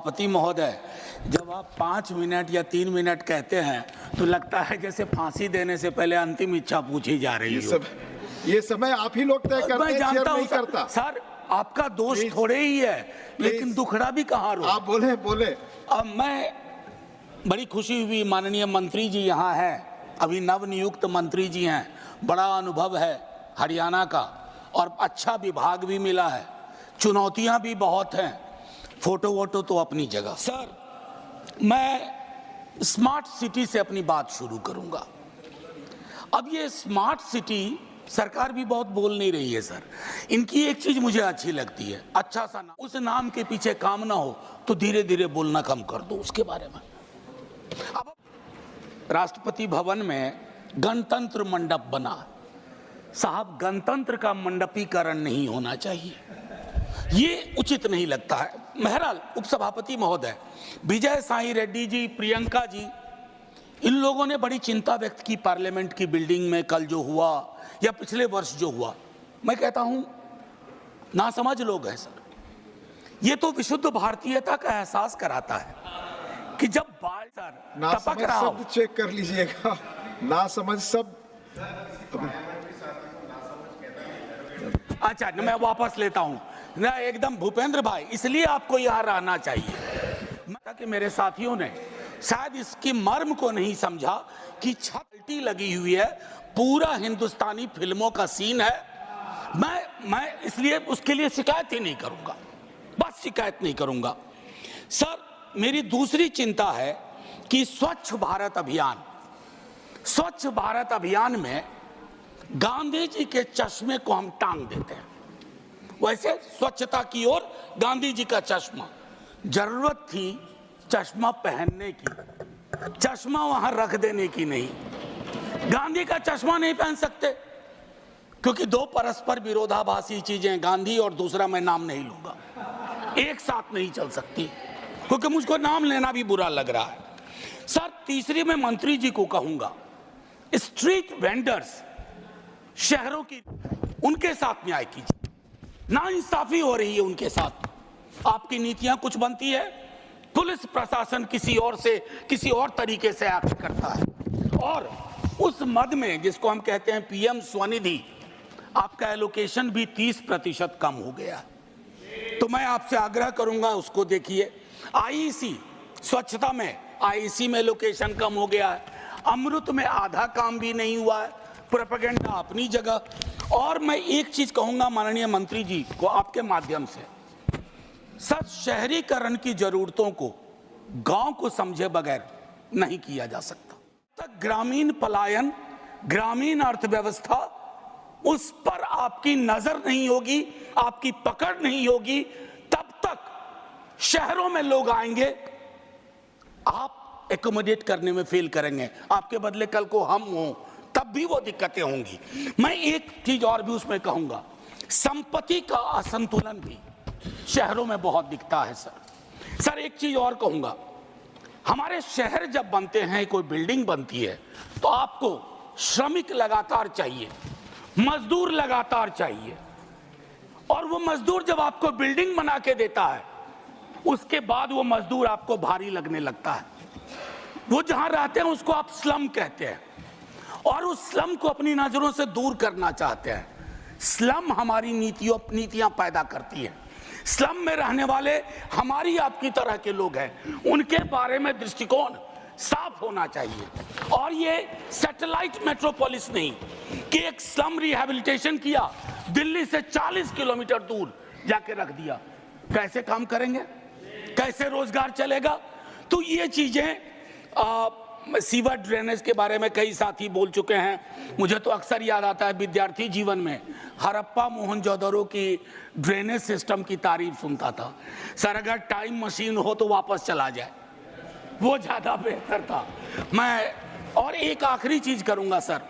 पति महोदय, जब आप 5 मिनट या 3 मिनट कहते हैं तो लगता है जैसे फांसी देने से पहले अंतिम इच्छा पूछी जा रही है। ये समय आप ही लोग तय करते हैं, मैं जानता हूं करता। सर, आपका दोष थोड़े ही है, लेकिन दुखड़ा भी कहाँ रो। आप बोले। अब मैं बड़ी खुशी हुई, माननीय मंत्री जी यहाँ हैं, अभी नवनियुक्त मंत्री जी हैं, बड़ा अनुभव है हरियाणा का और अच्छा विभाग भी मिला है, चुनौतियां भी बहुत हैं, फोटो वोटो तो अपनी जगह। सर, मैं स्मार्ट सिटी से अपनी बात शुरू करूंगा। अब ये स्मार्ट सिटी सरकार भी बहुत बोल नहीं रही है सर। इनकी एक चीज मुझे अच्छी लगती है, अच्छा सा नाम, उस नाम के पीछे काम ना हो तो धीरे धीरे बोलना कम कर दो उसके बारे में। अब राष्ट्रपति भवन में गणतंत्र मंडप बना, साहब गणतंत्र का मंडपीकरण नहीं होना चाहिए, ये उचित नहीं लगता है। बहरहाल उपसभापति महोदय, विजय साई रेड्डी जी, प्रियंका जी, इन लोगों ने बड़ी चिंता व्यक्त की पार्लियामेंट की बिल्डिंग में कल जो हुआ या पिछले वर्ष जो हुआ। मैं कहता हूं नासमझ लोग हैं सर। ये तो विशुद्ध भारतीयता का एहसास कराता है कि जब बाल सर टपक रहा हो, शब्द चेक कर लीजिएगा, नासमझ शब्द। अच्छा, मैं वापस लेता हूं ना, एकदम भूपेंद्र भाई, इसलिए आपको यहां रहना चाहिए कि मेरे साथियों ने शायद इसकी मर्म को नहीं समझा कि छठी लगी हुई है, पूरा हिंदुस्तानी फिल्मों का सीन है। मैं इसलिए उसके लिए शिकायत ही नहीं करूंगा, बस शिकायत नहीं करूंगा। सर, मेरी दूसरी चिंता है कि स्वच्छ भारत अभियान में गांधी जी के चश्मे को हम टांग देते हैं। वैसे स्वच्छता की ओर गांधी जी का चश्मा, जरूरत थी चश्मा पहनने की, चश्मा वहां रख देने की नहीं। गांधी का चश्मा नहीं पहन सकते क्योंकि दो परस्पर विरोधाभासी चीजें, गांधी और दूसरा मैं नाम नहीं लूंगा, एक साथ नहीं चल सकती क्योंकि मुझको नाम लेना भी बुरा लग रहा है। सर, तीसरी मैं मंत्री जी को कहूंगा, स्ट्रीट वेंडर्स शहरों की, उनके साथ न्याय कीजिए। नाइंसाफी हो रही है उनके साथ, आपकी नीतियां कुछ बनती है, पुलिस प्रशासन किसी और तरीके से एक्ट करता है और उस मद में जिसको हम कहते हैं पीएम स्वनिधि, आपका एलोकेशन भी 30% कम हो गया। तो मैं आपसे आग्रह करूंगा उसको देखिए। आईईसी स्वच्छता में, आईईसी में एलोकेशन कम हो गया है, अमृत में आधा काम भी नहीं हुआ है, प्रोपेगेंडा अपनी जगह। और मैं एक चीज कहूंगा माननीय मंत्री जी को आपके माध्यम से, सर, शहरीकरण की जरूरतों को गांव को समझे बगैर नहीं किया जा सकता। तक ग्रामीण पलायन, ग्रामीण अर्थव्यवस्था, उस पर आपकी नजर नहीं होगी, आपकी पकड़ नहीं होगी, तब तक शहरों में लोग आएंगे, आप एकोमोडेट करने में फेल करेंगे, आपके बदले कल को हम हों तब भी वो दिक्कतें होंगी। मैं एक चीज और भी उसमें कहूंगा, संपत्ति का असंतुलन भी शहरों में बहुत दिखता है सर। एक चीज और कहूंगा, हमारे शहर जब बनते हैं, कोई बिल्डिंग बनती है तो आपको श्रमिक लगातार चाहिए, मजदूर लगातार चाहिए, और वो मजदूर जब आपको बिल्डिंग बना के देता है उसके बाद वो मजदूर आपको भारी लगने लगता है। वो जहां रहते हैं उसको आप स्लम कहते हैं और उस स्लम को अपनी नजरों से दूर करना चाहते हैं। स्लम हमारी नीतियां पैदा करती है। स्लम में रहने वाले हमारी आपकी तरह के लोग हैं, उनके बारे में दृष्टिकोण साफ होना चाहिए। और ये सैटेलाइट मेट्रोपोलिस नहीं कि एक स्लम रिहैबिलिटेशन किया, दिल्ली से 40 किलोमीटर दूर जाके रख दिया, कैसे काम करेंगे, कैसे रोजगार चलेगा। तो ये चीजें, सीवर ड्रेनेज के बारे में कई साथी बोल चुके हैं, मुझे तो अक्सर याद आता है विद्यार्थी जीवन में हड़प्पा मोहनजोदड़ो की ड्रेनेज सिस्टम की तारीफ सुनता था। सर, अगर टाइम मशीन हो तो वापस चला जाए, वो ज्यादा बेहतर था। मैं और एक आखिरी चीज करूंगा सर,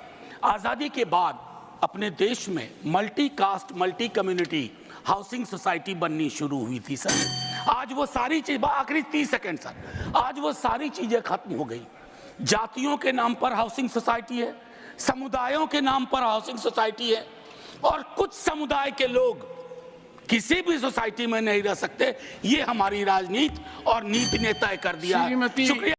आजादी के बाद अपने देश में multi caste, multi community housing society बननी शुरू हुई थी सर। आज वो सारी चीज, आखिरी 30 सेकंड सर, आज वो सारी चीजें खत्म हो गई। जातियों के नाम पर हाउसिंग सोसाइटी है, समुदायों के नाम पर हाउसिंग सोसाइटी है, और कुछ समुदाय के लोग किसी भी सोसाइटी में नहीं रह सकते। ये हमारी राजनीति और नीति ने तय कर दिया है। श्रीमती शुक्रिया।